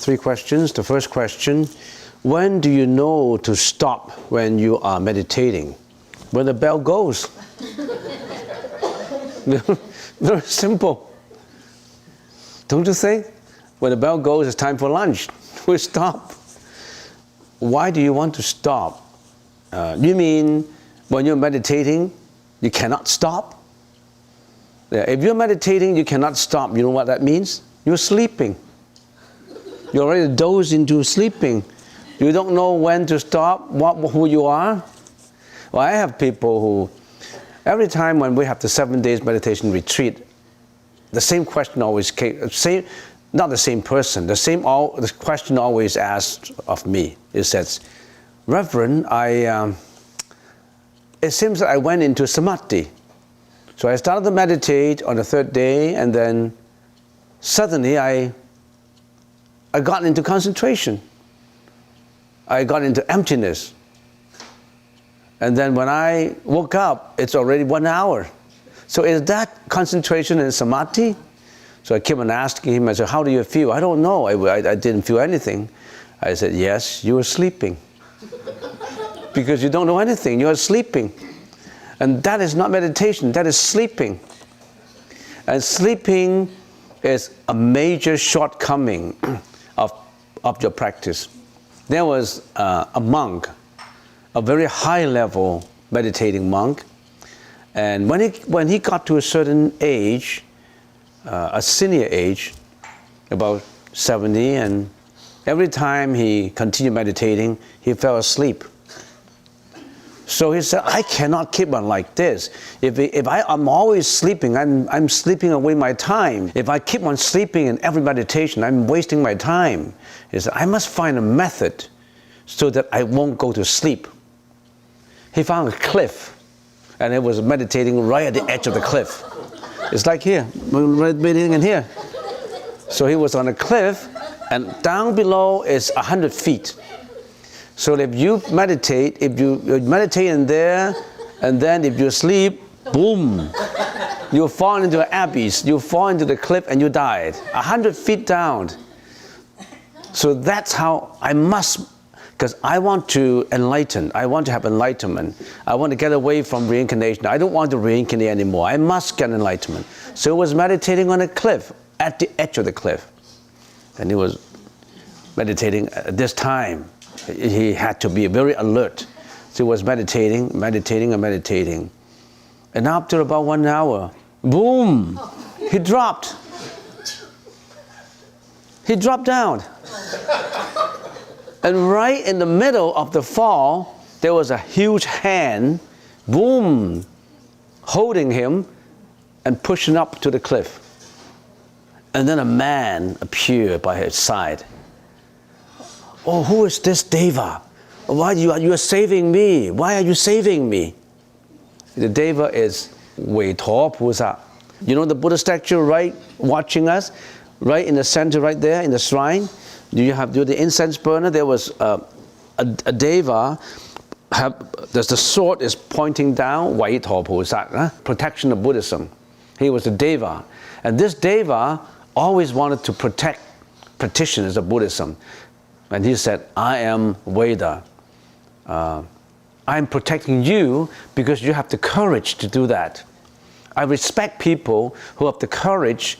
Three questions. The first question, when do you know to stop when you are meditating? When the bell goes. Very simple. Don't you think? When the bell goes, it's time for lunch. We stop. Why do you want to stop? You mean when you're meditating, you cannot stop? Yeah, if you're meditating, you cannot stop. You know what that means? You're sleeping. You're already dozed into sleeping. You don't know when to stop, who you are. Well, I have people who, every time when we have the 7 days meditation retreat, the same question always came, not the same person, the question always asked of me. It says, Reverend, it seems that I went into samadhi. So I started to meditate on the 3rd day, and then suddenly I got into concentration. I got into emptiness. And then when I woke up, it's already 1 hour. So is that concentration in samadhi? So I kept on asking him, I said, how do you feel? I don't know, I didn't feel anything. I said, yes, you were sleeping. Because you don't know anything, you are sleeping. And that is not meditation, that is sleeping. And sleeping is a major shortcoming of your practice. There was a monk, a very high level meditating monk, and when he got to a certain age, a senior age, about 70, and every time he continued meditating, he fell asleep. So he said, I cannot keep on like this. If I'm always sleeping, I'm sleeping away my time. If I keep on sleeping in every meditation, I'm wasting my time. He said, I must find a method so that I won't go to sleep. He found a cliff, and it was meditating right at the edge of the cliff. It's like here, meditating in here. So he was on a cliff, and down below is 100 feet. So if you meditate, you meditate in there, and then if you sleep, boom, you fall into an abyss, you fall into the cliff and you died, 100 feet down. So that's how I must, because I want to enlighten, I want to have enlightenment. I want to get away from reincarnation. I don't want to reincarnate anymore. I must get enlightenment. So he was meditating on a cliff, at the edge of the cliff. And he was meditating at this time. He had to be very alert. So he was meditating. And after about 1 hour, boom, he dropped. He dropped down. And right in the middle of the fall, there was a huge hand, boom, holding him and pushing up to the cliff. And then a man appeared by his side. Oh, who is this Deva? Why you are saving me? Why are you saving me? The Deva is Veitho Pusa. You know the Buddha statue right watching us? Right in the center, right there in the shrine? Do the incense burner? There was a Deva. The sword is pointing down. Veitho Pusa, protection of Buddhism. He was a Deva. And this Deva always wanted to protect practitioners of Buddhism. And he said, I am Veda. I'm protecting you because you have the courage to do that. I respect people who have the courage,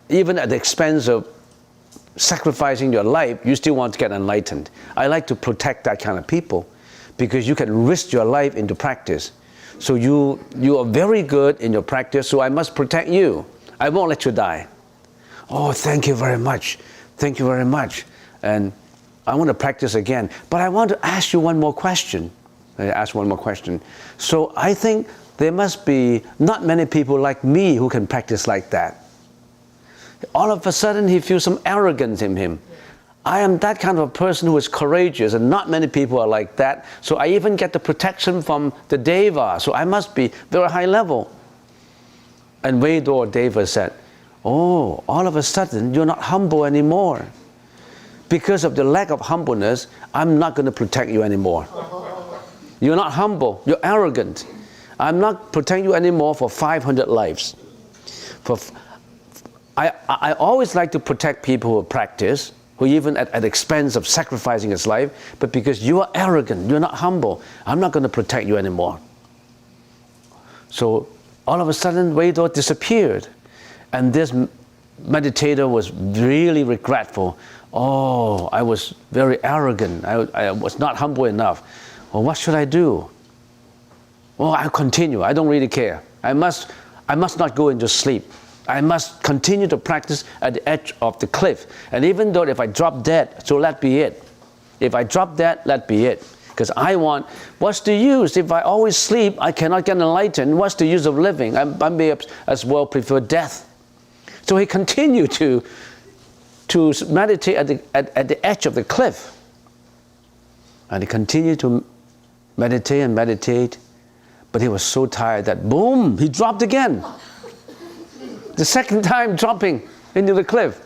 even at the expense of sacrificing your life, you still want to get enlightened. I like to protect that kind of people because you can risk your life into practice. So you are very good in your practice, so I must protect you. I won't let you die. Oh, thank you very much. Thank you very much. And I want to practice again, but I want to ask you one more question. So I think there must be not many people like me who can practice like that. All of a sudden he feels some arrogance in him. I am that kind of a person who is courageous, and not many people are like that. So I even get the protection from the Deva. So I must be very high level. And Vedor Deva said, oh, all of a sudden you're not humble anymore. Because of the lack of humbleness, I'm not going to protect you anymore. You're not humble, you're arrogant. I'm not protecting you anymore for 500 lives. I always like to protect people who practice, who even at the expense of sacrificing his life, but because you are arrogant, you're not humble, I'm not going to protect you anymore. So all of a sudden, Vedor disappeared. And this meditator was really regretful. Oh, I was very arrogant. I was not humble enough. Well, what should I do? Well, I'll continue. I don't really care. I must not go into sleep. I must continue to practice at the edge of the cliff. And even though if I drop dead, so let be it. If I drop dead, let be it. Because I want, what's the use? If I always sleep, I cannot get enlightened. What's the use of living? I may as well prefer death. So he continued to meditate at the edge of the cliff. And he continued to meditate and meditate. But he was so tired that boom, he dropped again. The second time dropping into the cliff.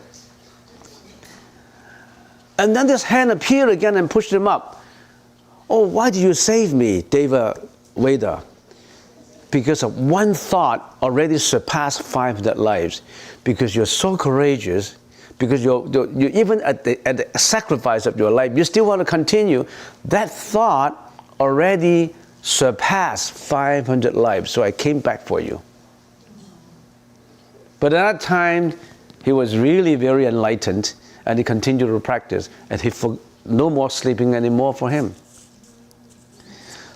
And then this hand appeared again and pushed him up. Oh, why did you save me, Deva Veda? Because of one thought already surpassed 500 lives. Because you're so courageous, because you're even at the sacrifice of your life, you still want to continue. That thought already surpassed 500 lives, so I came back for you. But at that time, he was really very enlightened, and he continued to practice, and no more sleeping anymore for him.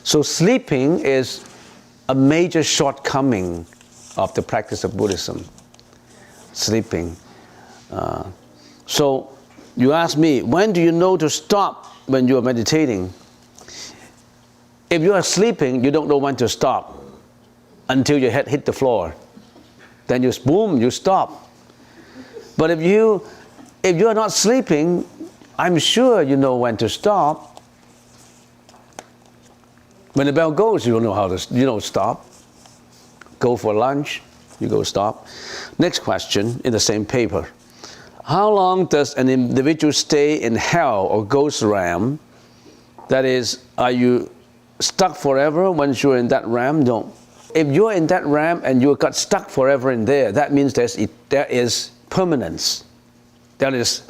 So sleeping is a major shortcoming of the practice of Buddhism. Sleeping. So you ask me, when do you know to stop when you are meditating? If you are sleeping, you don't know when to stop until your head hit the floor. Then you boom, you stop. But if you are not sleeping, I'm sure you know when to stop. When the bell goes, you don't know how to, stop. Go for lunch, you go stop. Next question in the same paper. How long does an individual stay in hell or ghost realm? That is, are you stuck forever once you're in that realm? No. If you're in that realm and you got stuck forever in there, that means there is permanence. There is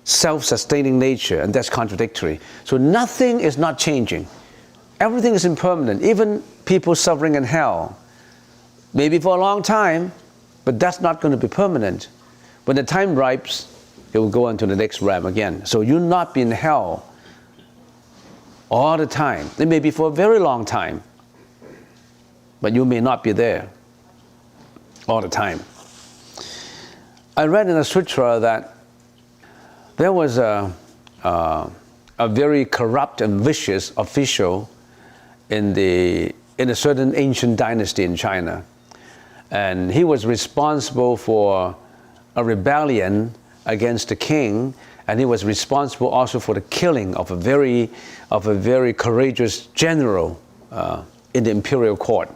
self-sustaining nature, and that's contradictory. So nothing is not changing. Everything is impermanent, even people suffering in hell. Maybe for a long time, but that's not going to be permanent. When the time ripes, it will go on to the next realm again. So you'll not be in hell all the time. It may be for a very long time, but you may not be there all the time. I read in a sutra that there was a very corrupt and vicious official in a certain ancient dynasty in China. And he was responsible for a rebellion against the king, and he was responsible also for the killing of a very courageous general in the imperial court.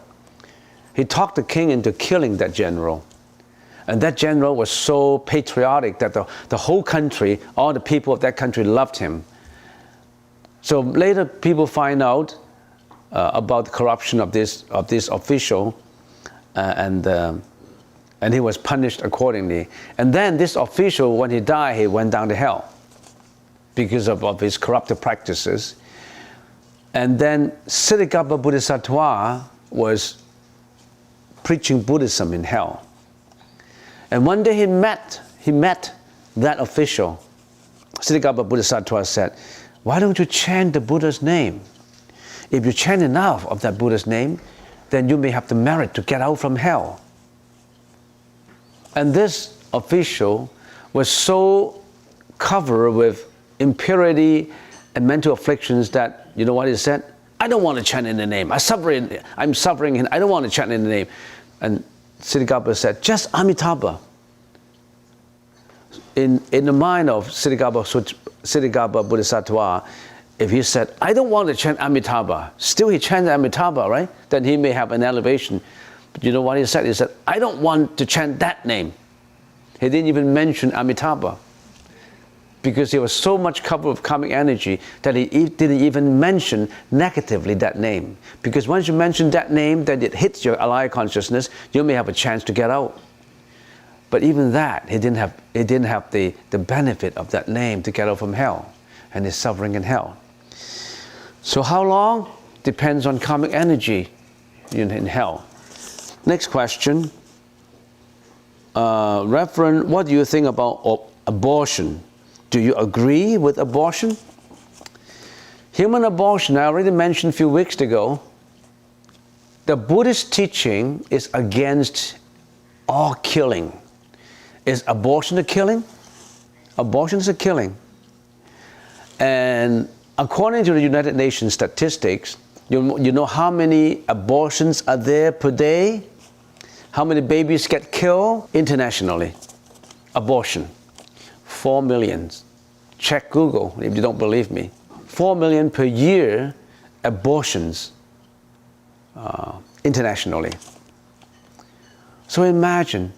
He talked the king into killing that general. And that general was so patriotic that the whole country, all the people of that country loved him. So later people find out about the corruption of this official, and he was punished accordingly. And then this official, when he died, he went down to hell because of his corrupted practices. And then Siddhagarbha Bodhisattva was preaching Buddhism in hell. And one day he met that official. Siddhagarbha Bodhisattva said, why don't you chant the Buddha's name? If you chant enough of that Buddha's name, then you may have the merit to get out from hell. And this official was so covered with impurity and mental afflictions that, you know what he said? I don't want to chant in the name. I'm suffering and I don't want to chant in the name. And Siddhagarbha said, just Amitabha. in the mind of Siddhagarbha Bodhisattva, if he said, I don't want to chant Amitabha, still he chants Amitabha, right? Then he may have an elevation. But you know what he said? He said, I don't want to chant that name. He didn't even mention Amitabha, because he was so much covered with karmic energy that he didn't even mention negatively that name. Because once you mention that name, then it hits your alive consciousness, you may have a chance to get out. But even that, he didn't have the benefit of that name to get out from hell, and his suffering in hell. So how long? Depends on karmic energy in hell. Next question. Reverend, what do you think about abortion? Do you agree with abortion? Human abortion, I already mentioned a few weeks ago. The Buddhist teaching is against all killing. Is abortion a killing? Abortion is a killing. And according to the United Nations statistics, you know how many abortions are there per day? How many babies get killed internationally? Abortion. 4 million. Check Google if you don't believe me. 4 million per year abortions internationally. So imagine,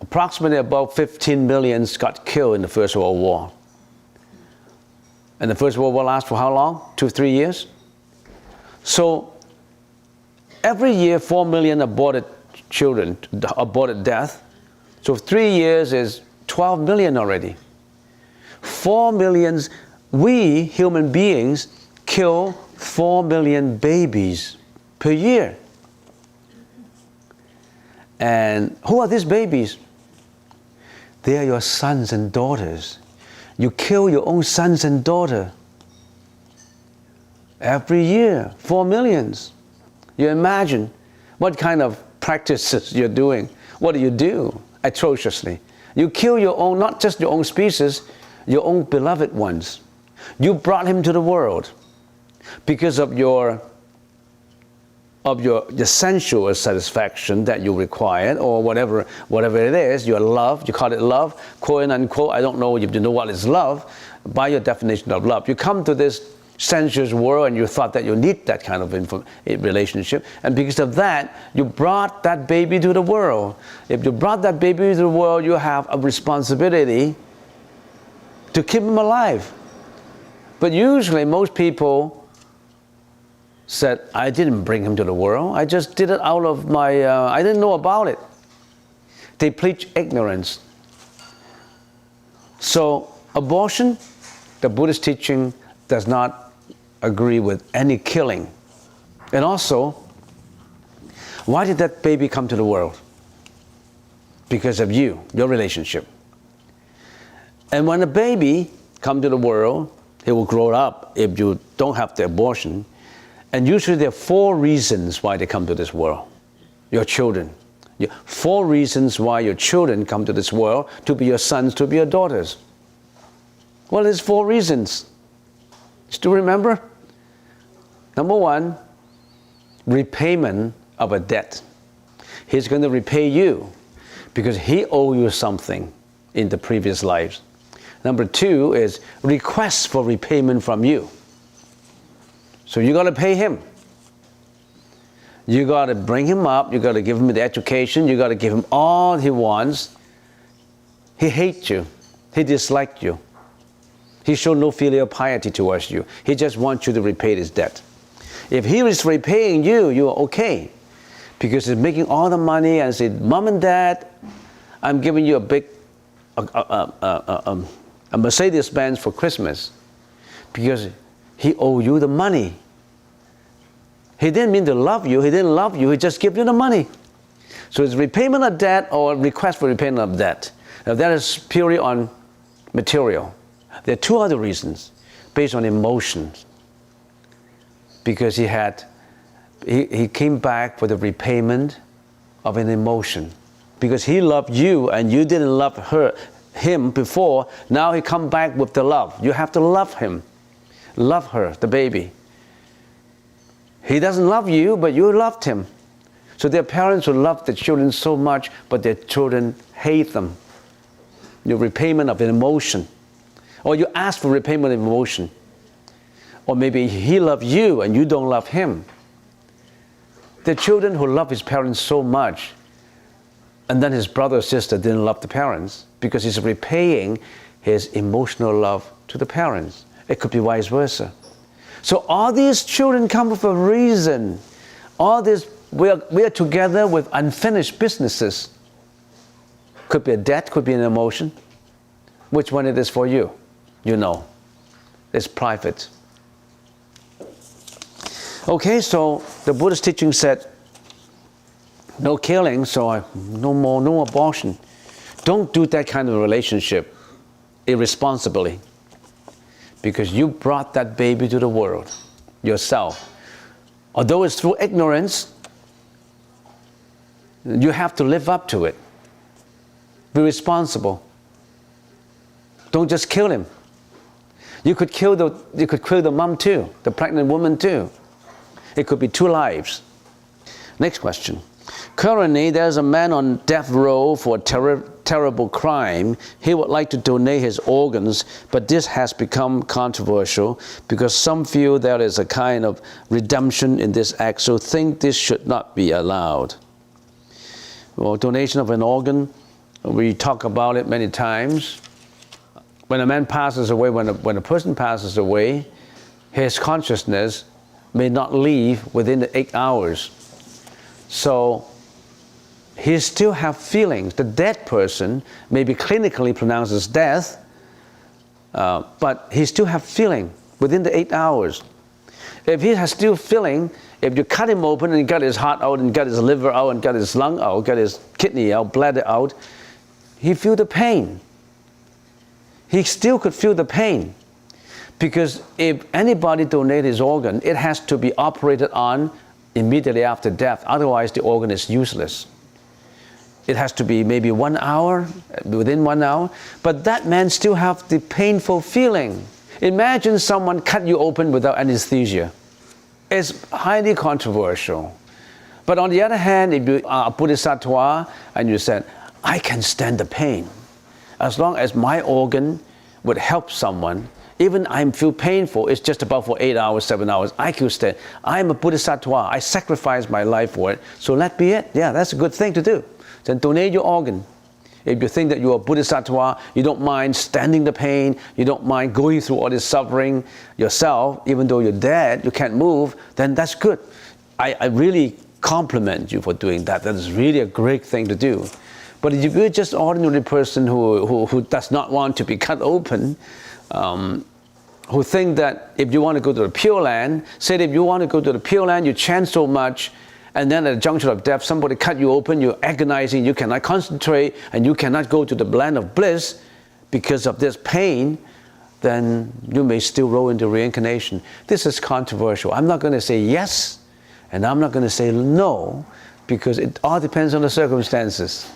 approximately about 15 million got killed in the First World War. And the First World War lasted for how long? 2-3 years? So every year 4 million aborted children, aborted death. So 3 years is 12 million already. 4 million, we human beings kill 4 million babies per year. And who are these babies? They are your sons and daughters. You kill your own sons and daughters. Every year, 4 millions. You imagine what kind of practices you're doing. What do? Atrociously. You kill your own, not just your own species, your own beloved ones. You brought him to the world because of your sensual satisfaction that you required, or whatever it is, your love, you call it love, quote unquote, I don't know if you know what is love, by your definition of love. You come to this sensuous world and you thought that you need that kind of relationship, and because of that, you brought that baby to the world. If you brought that baby to the world, you have a responsibility to keep him alive. But usually most people said, I didn't bring him to the world, I just did it out of my, I didn't know about it. They preach ignorance. So abortion, the Buddhist teaching does not agree with any killing. And also, why did that baby come to the world? Because of you, your relationship. And when a baby comes to the world, he will grow up if you don't have the abortion. And usually there are 4 reasons why they come to this world. Your children. 4 reasons why your children come to this world, to be your sons, to be your daughters. Well, there's 4 reasons. Still remember? Number 1, repayment of a debt. He's going to repay you because he owed you something in the previous lives. Number 2 is request for repayment from you. So you got to pay him. You got to bring him up, you got to give him the education, you got to give him all he wants. He hates you. He dislikes you. He showed no filial piety towards you. He just wants you to repay his debt. If he is repaying you, you are okay. Because he's making all the money and said, Mom and Dad, I'm giving you a big a Mercedes-Benz for Christmas. Because he owed you the money. He didn't mean to love you. He didn't love you. He just gave you the money. So it's repayment of debt or request for repayment of debt. Now that is purely on material. There are 2 other reasons based on emotions. Because he came back for the repayment of an emotion. Because he loved you and you didn't love him before, now he come back with the love. You have to love him. Love her, the baby. He doesn't love you, but you loved him. So there are parents who love their children so much, but their children hate them. your repayment of an emotion, or you ask for repayment of emotion, or maybe he loved you and you don't love him. The children who love his parents so much, and then his brother or sister didn't love the parents because he's repaying his emotional love to the parents. It could be vice versa. So all these children come with a reason. All this, we are together with unfinished businesses. Could be a debt, could be an emotion. Which one it is for you? You know. It's private. Okay, so the Buddha's teaching said, no killing, so no abortion. Don't do that kind of relationship irresponsibly, because you brought that baby to the world yourself. Although it's through ignorance, you have to live up to it. Be responsible. Don't just kill him. You could kill the mom too, the pregnant woman too. It could be 2 lives. Next question. Currently, there's a man on death row for a terrible crime. He would like to donate his organs, but this has become controversial because some feel there is a kind of redemption in this act, so think this should not be allowed. Well, donation of an organ, we talk about it many times. When a man passes away, when a person passes away, his consciousness may not leave within the 8 hours. So he still have feelings. The dead person may be clinically pronounced as death, but he still have feeling within the 8 hours. If he has still feeling, if you cut him open and you got his heart out and got his liver out and got his lung out, got his kidney out, bladder out, he feel the pain. He still could feel the pain. Because if anybody donates his organ, it has to be operated on immediately after death. Otherwise, the organ is useless. It has to be maybe 1 hour, within 1 hour. But that man still have the painful feeling. Imagine someone cut you open without anesthesia. It's highly controversial. But on the other hand, if you are a bodhisattva and you said, I can stand the pain. As long as my organ would help someone, even I feel painful, it's just about for 8 hours, 7 hours, I can stand. I'm a bodhisattva, I sacrifice my life for it, so let be it. Yeah, that's a good thing to do. Then donate your organ. If you think that you're a bodhisattva, you don't mind standing the pain, you don't mind going through all this suffering yourself, even though you're dead, you can't move, then that's good. I really compliment you for doing that. That is really a great thing to do. But if you're just an ordinary person who does not want to be cut open, who think that if you want to go to the Pure Land, say that if you want to go to the Pure Land, you chant so much, and then at the juncture of death, somebody cut you open, you're agonizing, you cannot concentrate, and you cannot go to the land of bliss because of this pain, then you may still roll into reincarnation. This is controversial. I'm not going to say yes, and I'm not going to say no, because it all depends on the circumstances.